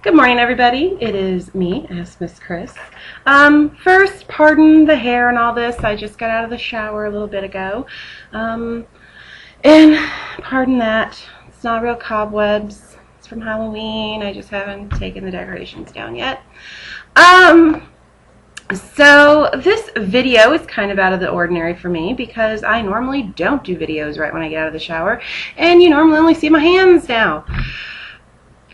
Good morning, everybody. It is me, as Miss Cris. First, pardon the hair and all this. I just got out of the shower a little bit ago. And pardon that. It's not real cobwebs. It's from Halloween. I just haven't taken the decorations down yet. So this video is kind of out of the ordinary for me because I normally don't do videos right when I get out of the shower. And you normally only see my hands now.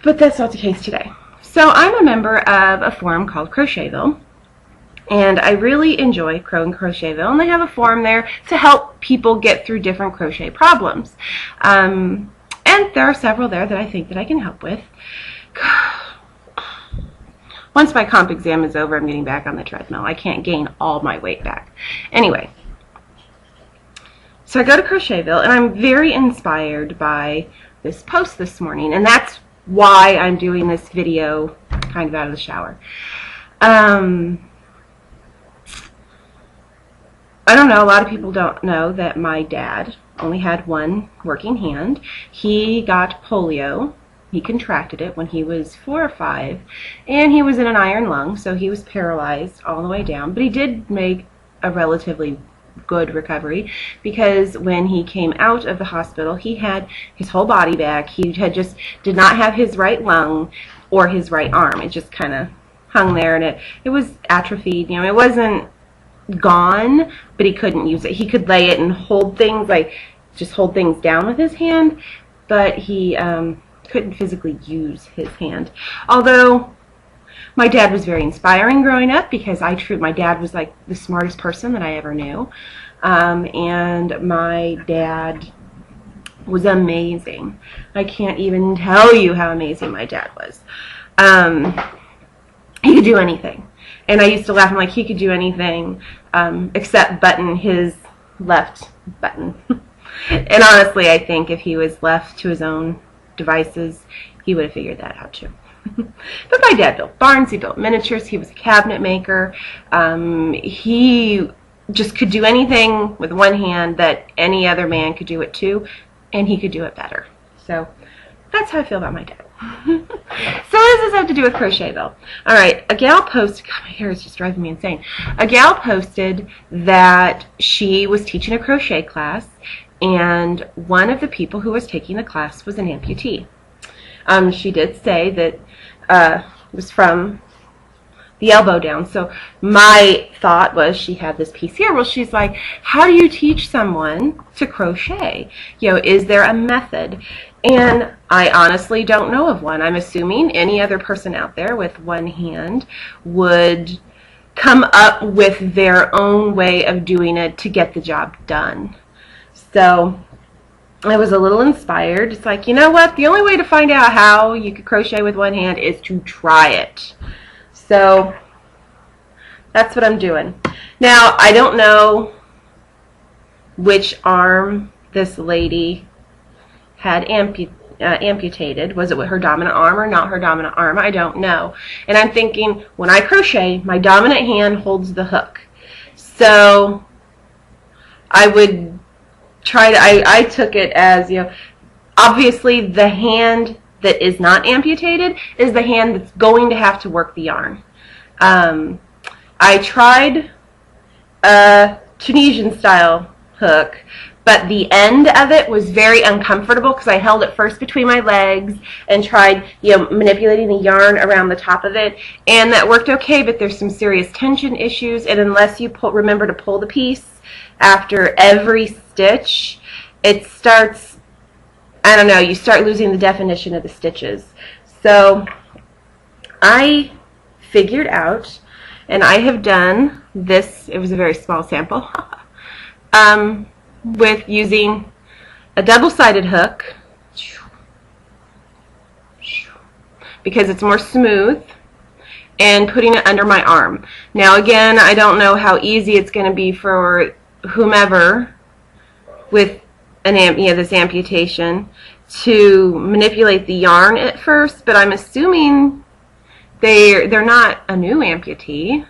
But that's not the case today. So I'm a member of a forum called Crochetville, and I really enjoy Crochetville, and they have a forum there to help people get through different crochet problems. And there are several there that I think that I can help with. Once my comp exam is over, I'm getting back on the treadmill. I can't gain all my weight back. Anyway, so I go to Crochetville, and I'm very inspired by this post this morning, and that's why I'm doing this video kind of out of the shower. I don't know, a lot of people don't know that my dad only had one working hand. He got polio. He contracted it when he was 4 or 5, and he was in an iron lung, so he was paralyzed all the way down, but he did make a relatively good recovery, because when he came out of the hospital, he had his whole body back. He had just did not have his right lung or his right arm. It just kind of hung there, and it was atrophied. You know, it wasn't gone, but he couldn't use it. He could lay it and hold things, like just hold things down with his hand, but he couldn't physically use his hand. Although my dad was very inspiring growing up, because my dad was like the smartest person that I ever knew. And my dad was amazing. I can't even tell you how amazing my dad was. He could do anything. And I used to laugh. I'm like, he could do anything except button his left button. And honestly, I think if he was left to his own devices, he would have figured that out too. But my dad built barns, he built miniatures, he was a cabinet maker. He just could do anything with one hand that any other man could do it too, and he could do it better. So that's how I feel about my dad. So what does this have to do with Crochetville? Alright, a gal posted, God, my hair is just driving me insane. A gal posted that she was teaching a crochet class, and one of the people who was taking the class was an amputee. She did say that it was from the elbow down. So my thought was, she had this piece here. Well, she's like, how do you teach someone to crochet? You know, is there a method? And I honestly don't know of one. I'm assuming any other person out there with one hand would come up with their own way of doing it to get the job done. So I was a little inspired. It's like, you know what? The only way to find out how you could crochet with one hand is to try it. So that's what I'm doing. Now, I don't know which arm this lady had amputated. Was it with her dominant arm or not her dominant arm? I don't know. And I'm thinking, when I crochet, my dominant hand holds the hook. So I would try to, I took it as, you know, obviously the hand that is not amputated is the hand that's going to have to work the yarn. I tried a Tunisian style hook, but the end of it was very uncomfortable because I held it first between my legs and tried, you know, manipulating the yarn around the top of it, and that worked okay, but there's some serious tension issues, and unless you remember to pull the piece after every stitch, it starts, I don't know, you start losing the definition of the stitches. So I figured out, and I have done this, it was a very small sample, with using a double-sided hook, because it's more smooth, and putting it under my arm. Now again, I don't know how easy it's going to be for whomever with this amputation to manipulate the yarn at first, but I'm assuming they're not a new amputee.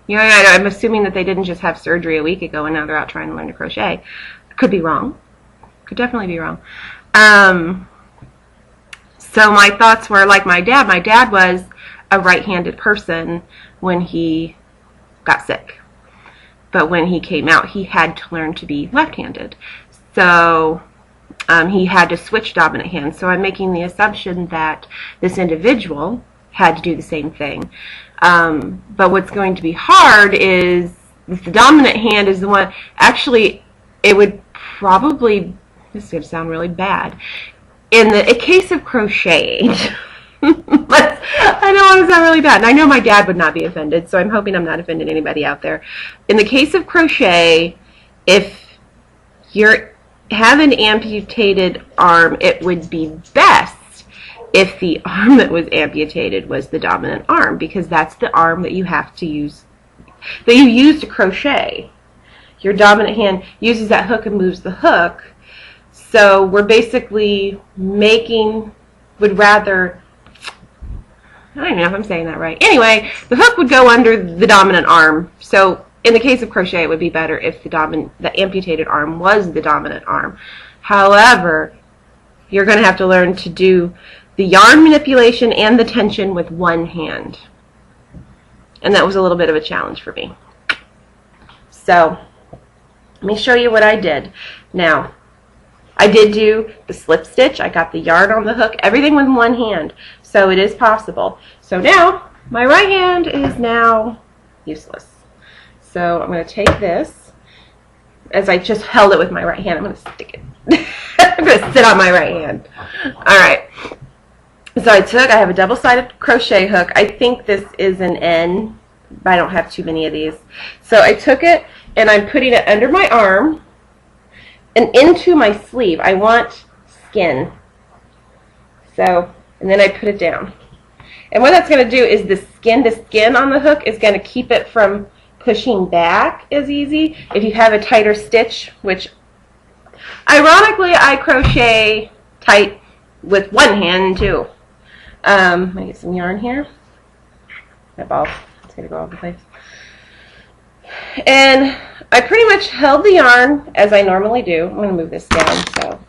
You know, I'm assuming that they didn't just have surgery a week ago and now they're out trying to learn to crochet. Could be wrong. Could definitely be wrong. So my thoughts were like my dad. My dad was a right-handed person when he got sick. But when he came out, he had to learn to be left-handed. So he had to switch dominant hands. So I'm making the assumption that this individual had to do the same thing. But what's going to be hard is if the dominant hand is the one, actually, it would probably, this is going to sound really bad, in the case of crocheting, I know it sounds really bad, and I know my dad would not be offended, so I'm hoping I'm not offending anybody out there. In the case of crochet, if you have an amputated arm, it would be best if the arm that was amputated was the dominant arm, because that's the arm that you have to use, that you use to crochet. Your dominant hand uses that hook and moves the hook. So we're basically would rather, I don't even know if I'm saying that right. Anyway, the hook would go under the dominant arm. So in the case of crochet, it would be better if the amputated arm was the dominant arm. However, you're going to have to learn to do the yarn manipulation and the tension with one hand. And that was a little bit of a challenge for me. So let me show you what I did. Now, I did do the slip stitch. I got the yarn on the hook, everything with one hand. So it is possible. So now, my right hand is now useless. So I'm going to take this, as I just held it with my right hand, I'm going to stick it. I'm going to sit on my right hand. Alright. So I have a double-sided crochet hook. I think this is an N, but I don't have too many of these. So I took it, and I'm putting it under my arm and into my sleeve. I want skin. So, and then I put it down. And what that's going to do is the skin on the hook is going to keep it from pushing back as easy. If you have a tighter stitch, which ironically I crochet tight with one hand too. I'm going to get some yarn here. My ball, it's going to go all over the place. And I pretty much held the yarn as I normally do. I'm going to move this down, so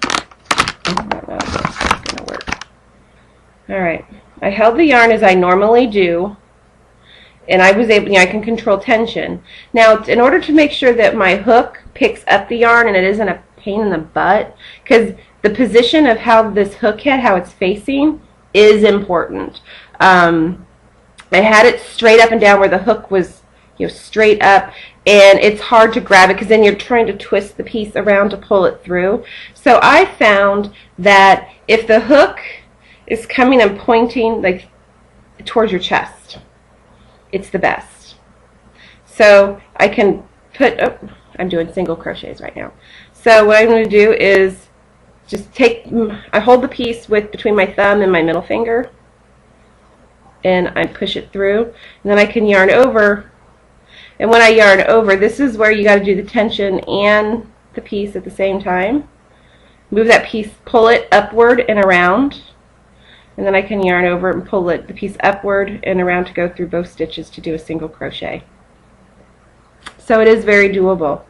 I don't know if it's going to work. Alright, I held the yarn as I normally do, and I was able, I can control tension. Now, in order to make sure that my hook picks up the yarn and it isn't a pain in the butt, because the position of how this hook head, how it's facing, is important. I had it straight up and down where the hook was, straight up, and it's hard to grab it because then you're trying to twist the piece around to pull it through. So I found that if the hook is coming and pointing like towards your chest, it's the best. So I can put, I'm doing single crochets right now. So what I'm going to do is just I hold the piece between my thumb and my middle finger, and I push it through, and then I can yarn over. And when I yarn over, this is where you got to do the tension and the piece at the same time. Move that piece, pull it upward and around, and then I can yarn over and pull the piece upward and around to go through both stitches to do a single crochet. So it is very doable.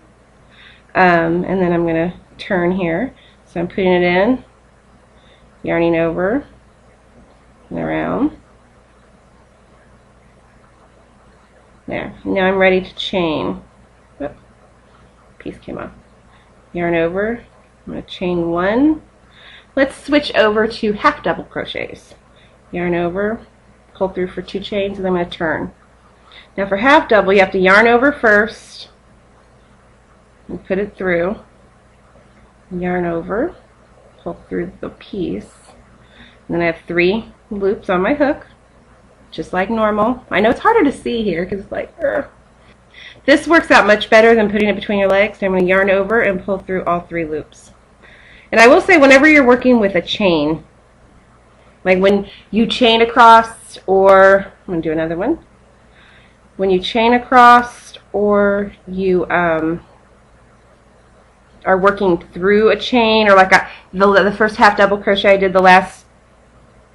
And then I'm going to turn here. So I'm putting it in, yarning over and around. There. Now I'm ready to chain. Oh, piece came off. Yarn over. I'm going to chain one. Let's switch over to half double crochets. Yarn over, pull through for 2 chains, and then I'm going to turn. Now for half double, you have to yarn over first and put it through. Yarn over, pull through the piece, and then I have 3 loops on my hook, just like normal. I know it's harder to see here because it's like, ugh. This works out much better than putting it between your legs. So I'm going to yarn over and pull through all 3 loops. And I will say, whenever you're working with a chain, like when you chain across, or I'm going to do another one. When you chain across, or you are working through a chain, or like the first half double crochet I did, the last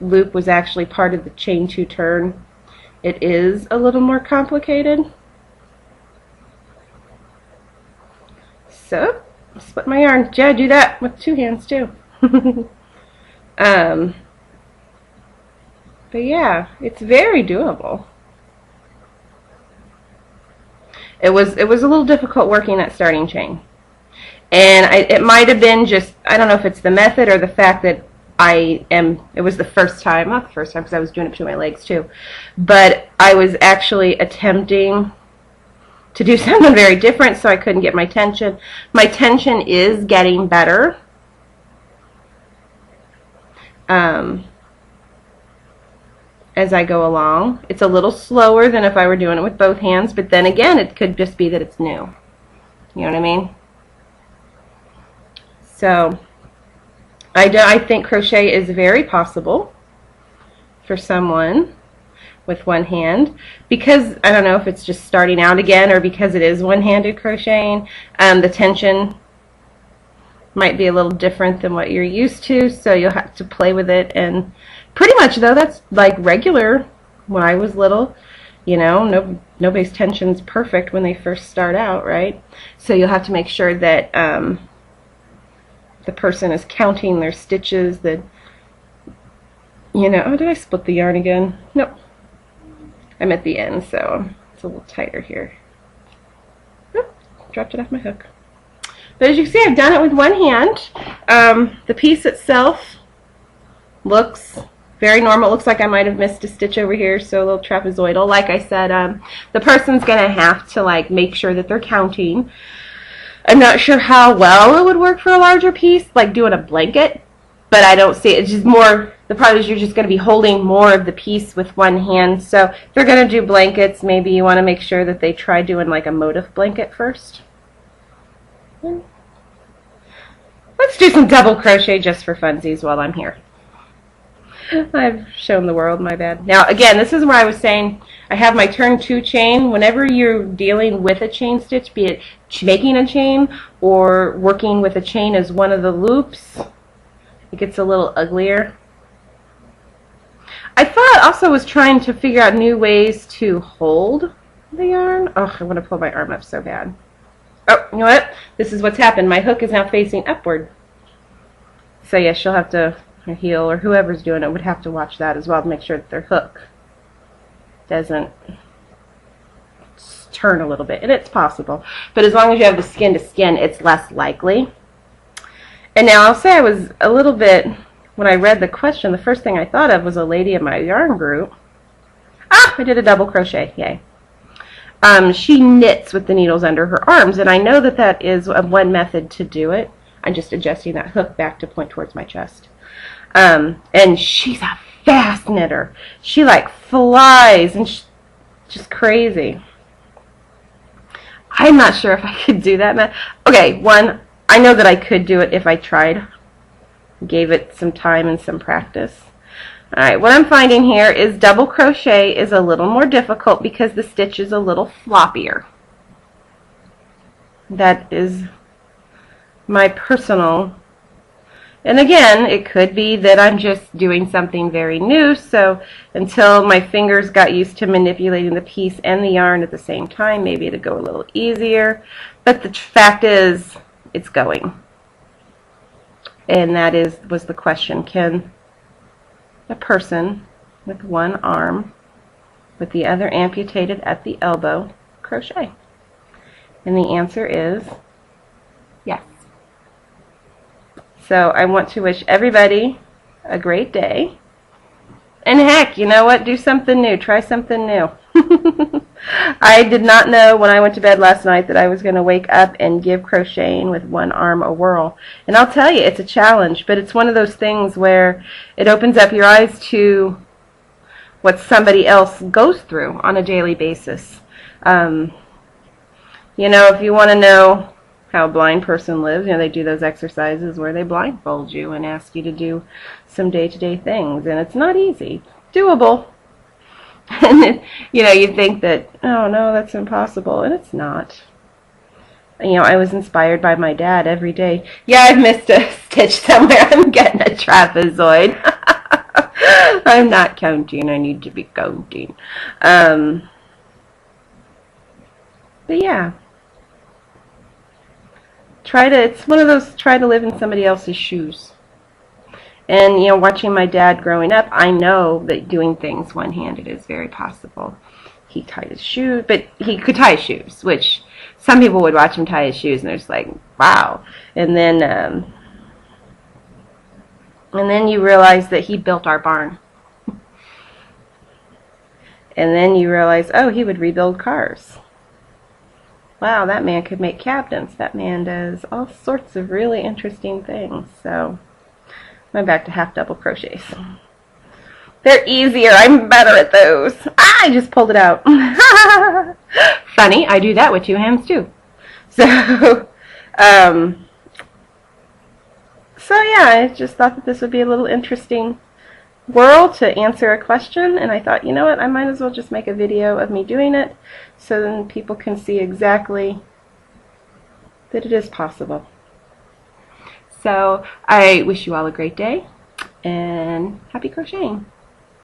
loop was actually part of the chain 2 turn. It is a little more complicated. So, split my yarn. Yeah, I do that with 2 hands too. But yeah, it's very doable. It was a little difficult working that starting chain. And it might have been just, I don't know if it's the method or the fact that it was the first time, not the first time because I was doing it between my legs too, but I was actually attempting to do something very different, so I couldn't get my tension. My tension is getting better. As I go along. It's a little slower than if I were doing it with both hands, but then again, it could just be that it's new. You know what I mean? So, I think crochet is very possible for someone with one hand, because I don't know if it's just starting out again or because it is one-handed crocheting. The tension might be a little different than what you're used to, so you'll have to play with it. And pretty much, though, that's like regular when I was little. You know, nobody's tension's perfect when they first start out, right? So you'll have to make sure that the person is counting their stitches, that, you know, oh, did I split the yarn again? Nope. I'm at the end, so it's a little tighter here. Oop, dropped it off my hook. But as you can see, I've done it with one hand. The piece itself looks very normal. It looks like I might have missed a stitch over here, so a little trapezoidal. Like I said, the person's going to have to like make sure that they're counting. I'm not sure how well it would work for a larger piece, like doing a blanket, but I don't see it. It's just more, the problem is you're just going to be holding more of the piece with one hand. So if they're going to do blankets, maybe you want to make sure that they try doing like a motif blanket first. Let's do some double crochet just for funsies while I'm here. I've shown the world, my bad. Now again, this is where I was saying I have my turn 2 chain. Whenever you're dealing with a chain stitch, be it making a chain or working with a chain as one of the loops, it gets a little uglier. I thought also was trying to figure out new ways to hold the yarn. Oh, I want to pull my arm up so bad. Oh, you know what? This is what's happened. My hook is now facing upward. So yeah, she'll have to, her heel or whoever's doing it would have to watch that as well to make sure that their hook doesn't turn a little bit. And it's possible. But as long as you have the skin to skin, it's less likely. And now I'll say I was a little bit, when I read the question, the first thing I thought of was a lady in my yarn group. Ah, I did a double crochet. Yay. She knits with the needles under her arms, and I know that that is one method to do it. I'm just adjusting that hook back to point towards my chest. And she's a fast knitter. She like flies, and just crazy. I'm not sure if I could do that. Okay, one, I know that I could do it if I tried. Gave it some time and some practice. Alright, what I'm finding here is double crochet is a little more difficult because the stitch is a little floppier. That is my personal, and again, it could be that I'm just doing something very new, so until my fingers got used to manipulating the piece and the yarn at the same time, maybe it'd go a little easier. But the fact is, it's going. And that was the question, can a person with one arm with the other amputated at the elbow crochet? And the answer is yes. So I want to wish everybody a great day. And heck, you know what? Do something new. Try something new. I did not know when I went to bed last night that I was going to wake up and give crocheting with one arm a whirl. And I'll tell you, it's a challenge, but it's one of those things where it opens up your eyes to what somebody else goes through on a daily basis. You know, if you want to know how a blind person lives, you know, they do those exercises where they blindfold you and ask you to do some day-to-day things, and it's not easy. Doable. And then, you know, you think that, oh no, that's impossible, and it's not. You know, I was inspired by my dad every day. Yeah, I've missed a stitch somewhere. I'm getting a trapezoid. I'm not counting. I need to be counting. But yeah. It's one of those, try to live in somebody else's shoes. And, you know, watching my dad growing up, I know that doing things one-handed is very possible. He tied his shoes, but he could tie his shoes, which some people would watch him tie his shoes, and they're just like, wow. And then you realize that he built our barn. And then you realize, oh, he would rebuild cars. Wow, that man could make cabinets. That man does all sorts of really interesting things. So, I'm back to half double crochets. They're easier. I'm better at those. Ah, I just pulled it out. Funny, I do that with 2 hands too. So, yeah, I just thought that this would be a little interesting whirl to answer a question, and I thought, you know what, I might as well just make a video of me doing it so then people can see exactly that it is possible. So I wish you all a great day and happy crocheting.